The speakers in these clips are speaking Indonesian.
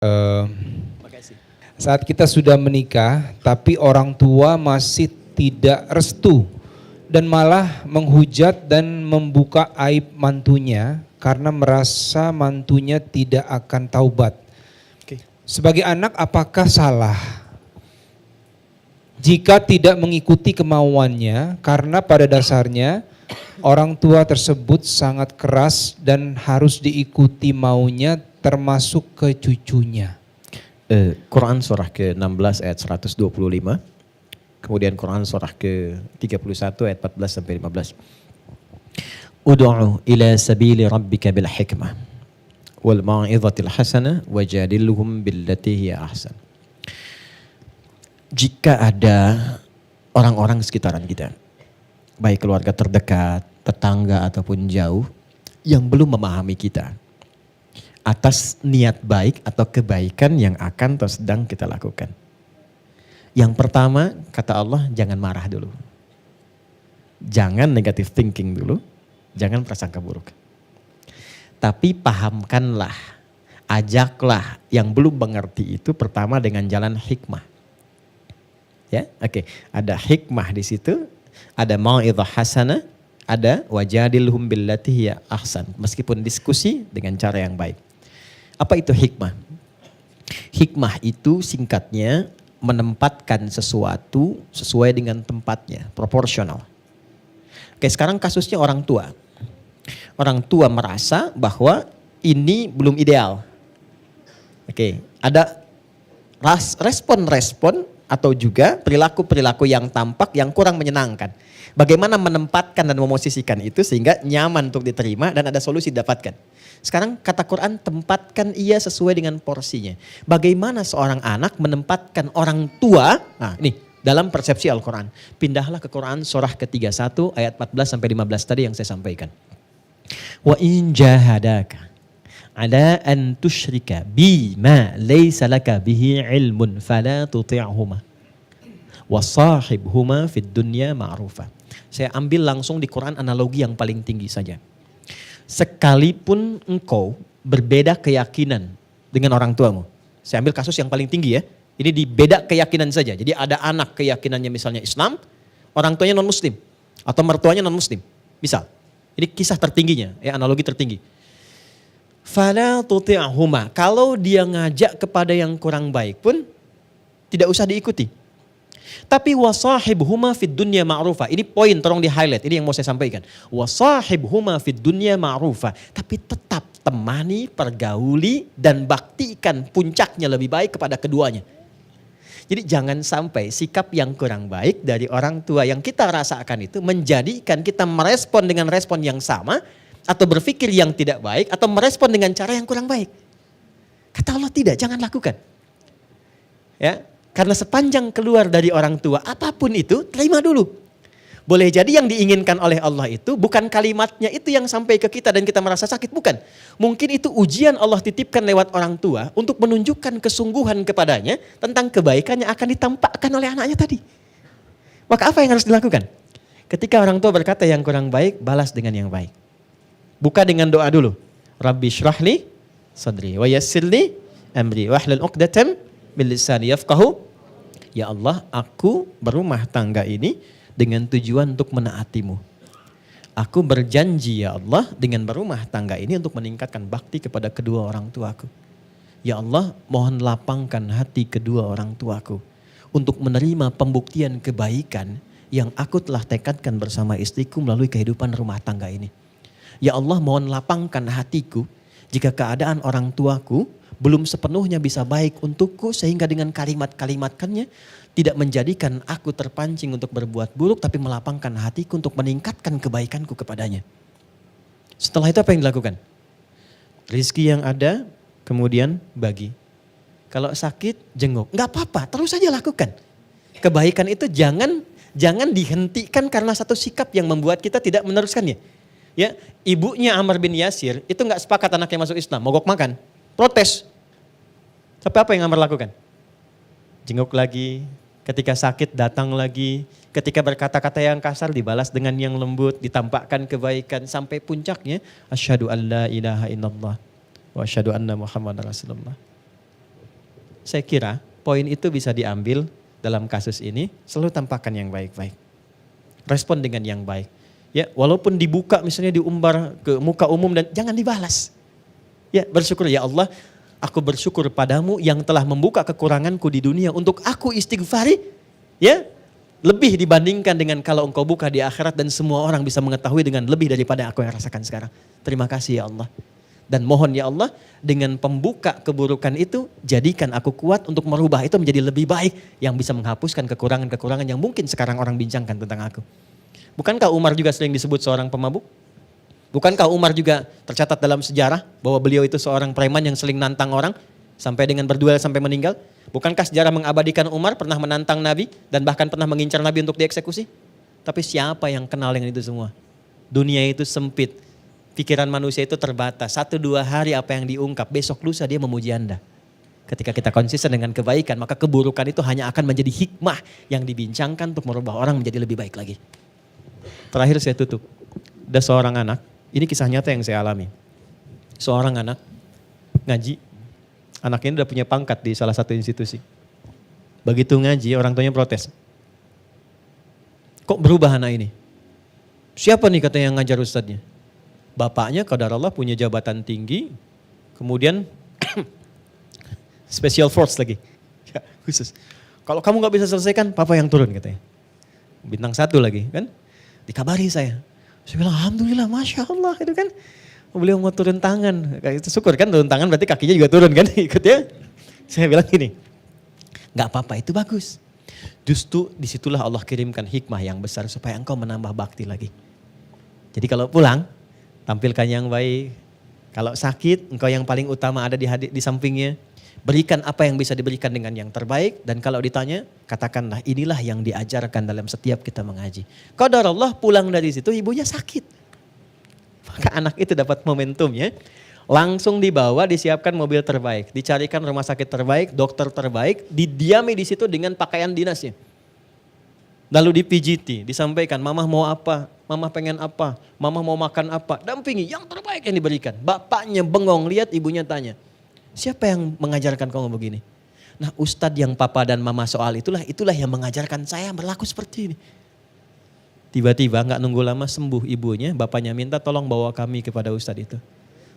Eh, Saat kita sudah menikah, tapi orang tua masih tidak restu dan malah menghujat dan membuka aib mantunya karena merasa mantunya tidak akan taubat. Sebagai anak, apakah salah jika tidak mengikuti kemauannya karena pada dasarnya orang tua tersebut sangat keras dan harus diikuti maunya termasuk ke cucunya? Quran surah ke-16 ayat 125. Kemudian Quran surah ke-31 ayat 14 sampai 15. Ud'u ila sabili rabbika bil hikmah wal mau'izatil hasanah wajadilhum billati hiya ahsan. Jika ada orang-orang sekitaran kita, baik keluarga terdekat, tetangga ataupun jauh, yang belum memahami kita atas niat baik atau kebaikan yang akan atau sedang kita lakukan. Yang pertama, kata Allah, jangan marah dulu. Jangan negative thinking dulu, jangan prasangka buruk. Tapi pahamkanlah, ajaklah yang belum mengerti itu pertama dengan jalan hikmah. Ya, oke. Ada hikmah di situ, ada mau'izah hasanah, ada wajadilhum billati hiya ahsan. Meskipun diskusi dengan cara yang baik. Apa itu hikmah? Hikmah itu singkatnya menempatkan sesuatu sesuai dengan tempatnya, proporsional. Oke, sekarang kasusnya orang tua. Orang tua merasa bahwa ini belum ideal. Oke, ada respon-respon atau juga perilaku-perilaku yang tampak yang kurang menyenangkan. Bagaimana menempatkan dan memosisikan itu sehingga nyaman untuk diterima dan ada solusi didapatkan. Sekarang kata Quran, tempatkan ia sesuai dengan porsinya. Bagaimana seorang anak menempatkan orang tua, nah ini dalam persepsi Al-Quran. Pindahlah ke Quran surah ke-31 ayat 14 sampai 15 tadi yang saya sampaikan. Wa in jahadaka ala an tusyrika bima laysa laka bihi ilmun fala tuti'huma wa sahibhuma fid dunya ma'rufa. Saya ambil langsung di Quran analogi yang paling tinggi saja. Sekalipun engkau berbeda keyakinan dengan orang tuamu. Saya ambil kasus yang paling tinggi ya. Ini di beda keyakinan saja. Jadi ada anak keyakinannya misalnya Islam, orang tuanya non muslim. Atau mertuanya non muslim. Misal. Ini kisah tertingginya, ya analogi tertinggi. Fala tuti'huma. Kalau dia ngajak kepada yang kurang baik pun tidak usah diikuti. Tapi wasahibhuma fid dunya ma'rufa. Ini poin tolong di highlight. Ini yang mau saya sampaikan. Wasahibhuma fid dunya ma'rufa. Tapi tetap temani, pergauli dan baktikan puncaknya lebih baik kepada keduanya. Jadi jangan sampai sikap yang kurang baik dari orang tua yang kita rasakan itu menjadikan kita merespon dengan respon yang sama atau berpikir yang tidak baik atau merespon dengan cara yang kurang baik. Kata Allah tidak, jangan lakukan. Ya. Karena sepanjang keluar dari orang tua, apapun itu, terima dulu. Boleh jadi yang diinginkan oleh Allah itu bukan kalimatnya itu yang sampai ke kita dan kita merasa sakit, bukan. Mungkin itu ujian Allah titipkan lewat orang tua untuk menunjukkan kesungguhan kepadanya tentang kebaikan yang akan ditampakkan oleh anaknya tadi. Maka apa yang harus dilakukan? Ketika orang tua berkata yang kurang baik, balas dengan yang baik. Buka dengan doa dulu. Rabbi syrahli sadri wa yassirli amri wahlul 'uqdatam min lisani yafqahu. Ya Allah, aku berumah tangga ini dengan tujuan untuk menaatimu. Aku berjanji ya Allah dengan berumah tangga ini untuk meningkatkan bakti kepada kedua orang tuaku. Ya Allah, mohon lapangkan hati kedua orang tuaku untuk menerima pembuktian kebaikan yang aku telah tekadkan bersama istriku melalui kehidupan rumah tangga ini. Ya Allah, mohon lapangkan hatiku jika keadaan orang tuaku belum sepenuhnya bisa baik untukku sehingga dengan kalimat-kalimatkannya tidak menjadikan aku terpancing untuk berbuat buruk tapi melapangkan hatiku untuk meningkatkan kebaikanku kepadanya. Setelah itu apa yang dilakukan? Rizki yang ada kemudian bagi. Kalau sakit jenguk, nggak apa-apa, terus saja lakukan. Kebaikan itu jangan dihentikan karena satu sikap yang membuat kita tidak meneruskannya. Ya, ibunya Ammar bin Yasir itu nggak sepakat anaknya masuk Islam, mogok makan, protes. Tapi apa yang Ammar lakukan? Jenguk lagi, ketika sakit datang lagi, ketika berkata-kata yang kasar dibalas dengan yang lembut, ditampakkan kebaikan sampai puncaknya asyhadu an la ilaha illallah wa asyhadu anna Muhammadar Rasulullah. Saya kira poin itu bisa diambil dalam kasus ini, selalu tampakkan yang baik-baik. Respon dengan yang baik. Ya, walaupun dibuka misalnya diumbar ke muka umum dan jangan dibalas. Ya, bersyukur ya Allah, aku bersyukur padamu yang telah membuka kekuranganku di dunia untuk aku istighfari. Ya, lebih dibandingkan dengan kalau engkau buka di akhirat dan semua orang bisa mengetahui dengan lebih daripada aku yang rasakan sekarang. Terima kasih ya Allah. Dan mohon ya Allah, dengan pembuka keburukan itu, jadikan aku kuat untuk merubah itu menjadi lebih baik. Yang bisa menghapuskan kekurangan-kekurangan yang mungkin sekarang orang bincangkan tentang aku. Bukankah Umar juga sering disebut seorang pemabuk? Bukankah Umar juga tercatat dalam sejarah bahwa beliau itu seorang preman yang sering nantang orang sampai dengan berduel sampai meninggal? Bukankah sejarah mengabadikan Umar pernah menantang Nabi dan bahkan pernah mengincar Nabi untuk dieksekusi? Tapi siapa yang kenal dengan itu semua? Dunia itu sempit. Pikiran manusia itu terbatas. 1-2 hari apa yang diungkap, besok lusa dia memuji Anda. Ketika kita konsisten dengan kebaikan, maka keburukan itu hanya akan menjadi hikmah yang dibincangkan untuk merubah orang menjadi lebih baik lagi. Terakhir saya tutup. Ada seorang anak, ini kisah nyata yang saya alami. Seorang anak ngaji, anak ini udah punya pangkat di salah satu institusi. Begitu ngaji, orang tuanya protes. Kok berubah anak ini? Siapa nih katanya yang ngajar ustadznya? Bapaknya qadarullah punya jabatan tinggi, kemudian special force lagi, ya, khusus. Kalau kamu gak bisa selesaikan, papa yang turun katanya. Bintang 1 lagi kan, dikabari saya. Saya bilang alhamdulillah, masya Allah itu kan. Beliau mau turun tangan, itu syukur kan turun tangan berarti kakinya juga turun kan ikut ya. Saya bilang gini, gak apa-apa itu bagus. Justru disitulah Allah kirimkan hikmah yang besar supaya engkau menambah bakti lagi. Jadi kalau pulang, tampilkan yang baik. Kalau sakit, engkau yang paling utama ada di sampingnya. Berikan apa yang bisa diberikan dengan yang terbaik. Dan kalau ditanya, katakanlah inilah yang diajarkan dalam setiap kita mengaji. Qadarullah pulang dari situ ibunya sakit. Maka anak itu dapat momentumnya. Langsung dibawa, disiapkan mobil terbaik. Dicarikan rumah sakit terbaik, dokter terbaik. Didiami di situ dengan pakaian dinasnya. Lalu dipijiti, disampaikan mama mau apa, mama pengen apa, mama mau makan apa. Dampingi yang terbaik yang diberikan. Bapaknya bengong lihat ibunya tanya. Siapa yang mengajarkan kamu begini? Nah ustadz yang papa dan mama soal itulah yang mengajarkan saya berlaku seperti ini. Tiba-tiba gak nunggu lama sembuh ibunya, bapaknya minta tolong bawa kami kepada ustadz itu.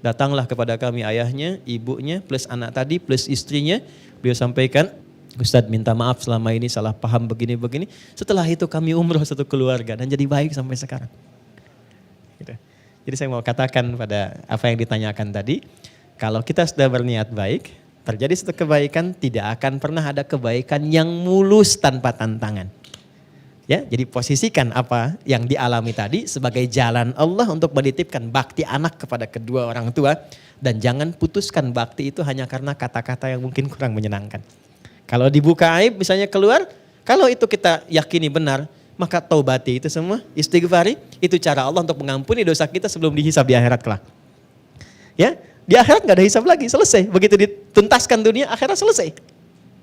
Datanglah kepada kami ayahnya, ibunya, plus anak tadi, plus istrinya. Beliau sampaikan, ustadz minta maaf selama ini salah paham begini-begini. Setelah itu kami umroh satu keluarga dan jadi baik sampai sekarang. Gitu. Jadi saya mau katakan pada apa yang ditanyakan tadi, kalau kita sudah berniat baik, terjadi satu kebaikan, tidak akan pernah ada kebaikan yang mulus tanpa tantangan. Ya, jadi posisikan apa yang dialami tadi sebagai jalan Allah untuk menitipkan bakti anak kepada kedua orang tua. Dan jangan putuskan bakti itu hanya karena kata-kata yang mungkin kurang menyenangkan. Kalau dibuka aib misalnya keluar, kalau itu kita yakini benar, maka taubati itu semua, istighfari, itu cara Allah untuk mengampuni dosa kita sebelum dihisab di akhirat kelak. Ya, di akhirat gak ada hisab lagi, selesai. Begitu dituntaskan dunia, akhirat selesai.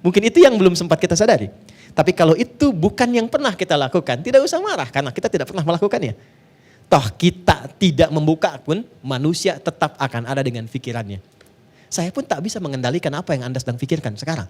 Mungkin itu yang belum sempat kita sadari. Tapi kalau itu bukan yang pernah kita lakukan, tidak usah marah karena kita tidak pernah melakukannya. Toh kita tidak membuka pun, manusia tetap akan ada dengan pikirannya. Saya pun tak bisa mengendalikan apa yang Anda sedang pikirkan sekarang.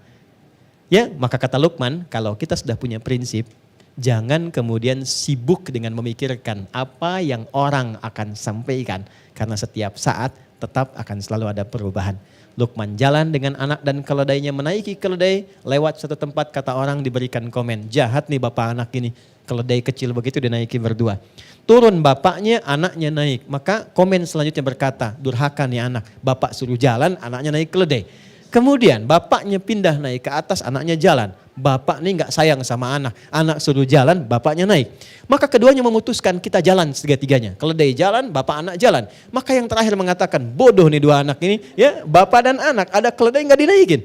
Ya, maka kata Luqman, kalau kita sudah punya prinsip, jangan kemudian sibuk dengan memikirkan apa yang orang akan sampaikan. Karena setiap saat tetap akan selalu ada perubahan. Luqman jalan dengan anak dan keledainya menaiki keledai. Lewat satu tempat kata orang diberikan komen. Jahat nih bapak anak ini. Keledai kecil begitu dinaiki berdua. Turun bapaknya, anaknya naik. Maka komen selanjutnya berkata, durhaka nih anak. Bapak suruh jalan, anaknya naik keledai. Kemudian bapaknya pindah naik ke atas, anaknya jalan. Bapak nih gak sayang sama anak. Anak suruh jalan, bapaknya naik. Maka keduanya memutuskan kita jalan tiga-tiganya. Keledai jalan, bapak anak jalan. Maka yang terakhir mengatakan, bodoh nih dua anak ini. Ya, bapak dan anak, ada keledai gak dinaikin.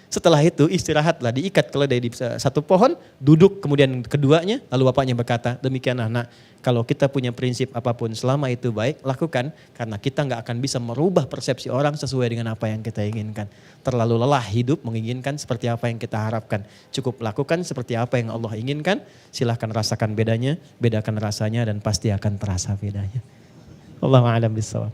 Setelah itu istirahatlah, diikat keledai di satu pohon, duduk kemudian keduanya, lalu bapaknya berkata, demikian anak, kalau kita punya prinsip apapun selama itu baik, lakukan. Karena kita gak akan bisa merubah persepsi orang sesuai dengan apa yang kita inginkan. Terlalu lelah hidup menginginkan seperti apa yang kita harapkan. Cukup lakukan seperti apa yang Allah inginkan, silahkan rasakan bedanya, bedakan rasanya dan pasti akan terasa bedanya. Allahu a'lam bishawab.